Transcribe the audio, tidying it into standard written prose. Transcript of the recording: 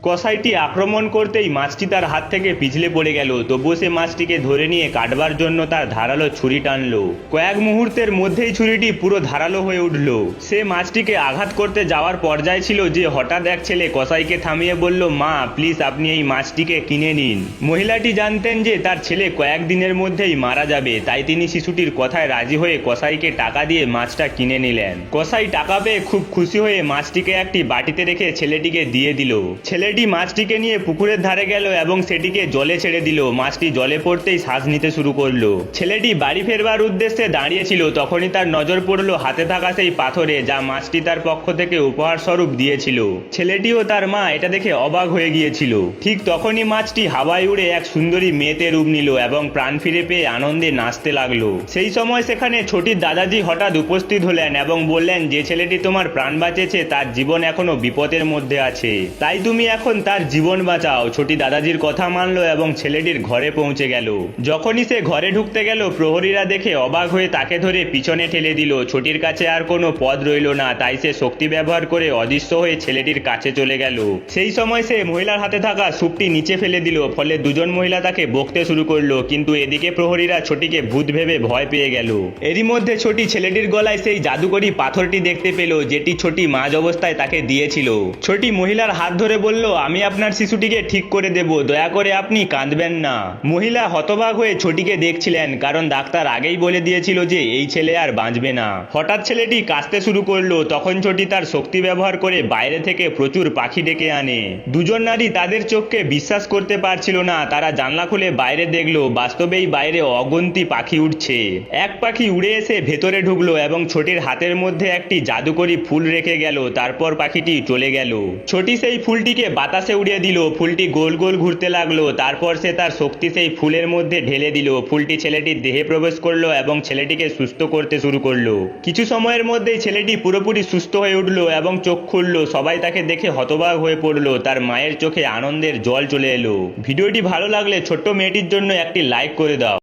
কসাইটি আক্রমণ করতেই মাছটি তার হাত থেকে পিছলে পড়ে গেল। তবুও সে মাছটিকে ধরে নিয়ে কাটবার জন্য তার ধারালো ছুরি টানলো। কয়েক মুহূর্তের মধ্যেই ছুরিটি পুরো ধারালো হয়ে উঠল। সে মাছটিকে আঘাত করতে যাওয়ার পর্যায়ে ছিল যে হঠাৎ এক ছেলে কসাইকে থামিয়ে বলল, মা প্লিজ আপনি এই মাছটিকে কিনে নিন। মহিলাটি জানতেন যে তার ছেলে কয়েকদিনের মধ্যেই মারা যাবে, তাই তিনি শিশুটির কথায় রাজি হয়ে কসাইকে টাকা দিয়ে মাছটা কিনে নিলেন। কসাই টাকা পেয়ে খুব খুশি হয়ে মাছটিকে একটি বাটিতে রেখে ছেলেটিকে দিয়ে দিল। ছেলেটি মাছটিকে নিয়ে পুকুরের ধারে গেল এবং সেটিকে জলে ছেড়ে দিল। মাছটি জলে পড়তেই শ্বাস নিতে শুরু করলো। ছেলেটি বাড়ি ফেরবার উদ্দেশ্যে দাঁড়িয়েছিল, তখনই তার নজর পড়ল হাতে থাকা সেই পাথরে, যা মাছটি তার পক্ষ থেকে উপহার স্বরূপ দিয়েছিল। ছেলেটি ও তার মা এটা দেখে অবাক হয়ে গিয়েছিল। ঠিক তখনই মাছটি হাওয়ায় উড়ে এক সুন্দরী মেয়েতে রূপ নিল এবং প্রাণ ফিরে পেয়ে আনন্দে নাচতে লাগলো। সেই সময় সেখানে ছোটির দাদাজি হঠাৎ উপস্থিত হলেন এবং বললেন, যে ছেলেটি তোমার প্রাণ বাঁচিয়েছে তার জীবন এখনো বিপদের মধ্যে আছে, তাই তুমি এখন তার জীবন বাঁচাও। ছোটি দাদাজির কথা মানলো এবং ছেলেটির ঘরে পৌঁছে গেল। যখনই সে ঘরে ঢুকতে গেল, প্রহরীরা দেখে অবাক হয়ে তাকে ধরে পিছনে ঠেলে দিল। ছোটির কাছে আর কোনো পথ রইল না, তাই সে শক্তি ব্যবহার করে অদৃশ্য হয়ে ছেলেটির কাছে চলে গেল। সেই সময় সে মহিলার হাতে থাকা সুপটি নিচে ফেলে দিল, ফলে দুজন মহিলা তাকে বকতে শুরু করলো। কিন্তু এদিকে প্রহরীরা ছোটিকে ভূত ভেবে ভয় পেয়ে গেল। এরই মধ্যে ছোটি ছেলেটির গলায় সেই জাদুকরি পাথরটি দেখতে পেল, যেটি ছোটি মাঝ অবস্থায় তাকে দিয়েছিল। ছোটি মহিলার হাত ধরে বলল, আমি আপনার শিশুটিকে ঠিক করে দেব, দয়া করে আপনি কাঁদবেন না। মহিলা হতবাক হয়ে ছোটিকে দেখছিলেন, কারণ ডাক্তার আগেই বলে দিয়েছিল যে এই ছেলে আর বাঁচবে না। হঠাৎ ছেলেটি কাঁদতে শুরু করলো, তখন ছোটি তার শক্তি ব্যবহার করে বাইরে থেকে প্রচুর পাখি ডেকে আনে। দুজন নারী তাদের চোখকে বিশ্বাস করতে পারছিল না। তারা জানলা খুলে বাইরে দেখলো, বাস্তবেই বাইরে অগন্তি পাখি উঠছে। এক পাখি উড়ে এসে ভেতরে ঢুকলো এবং ছোটির হাতের মধ্যে একটি জাদুকরি ফুল রেখে গেল। তারপর পাখিটি চলে গেল। ছোটি সেই ফুলটিকে বাতাসে উড়িয়ে দিল। ফুলটি গোল গোল ঘুরতে লাগলো। তারপর সে তার শক্তি সেই ফুলের মধ্যে ঢেলে দিল। ফুলটি ছেলেটির দেহে প্রবেশ করলো এবং ছেলেটিকে সুস্থ করতে শুরু করলো। কিছু সময়ের মধ্যেই ছেলেটি পুরোপুরি সুস্থ হয়ে উঠলো এবং চোখ খুললো। সবাই তাকে দেখে হতবাক হয়ে পড়লো। তার মায়ের চোখে আনন্দের জল চলে এলো। ভিডিওটি ভালো লাগলে ছোট্ট মেয়েটির জন্য একটি লাইক করে দাও।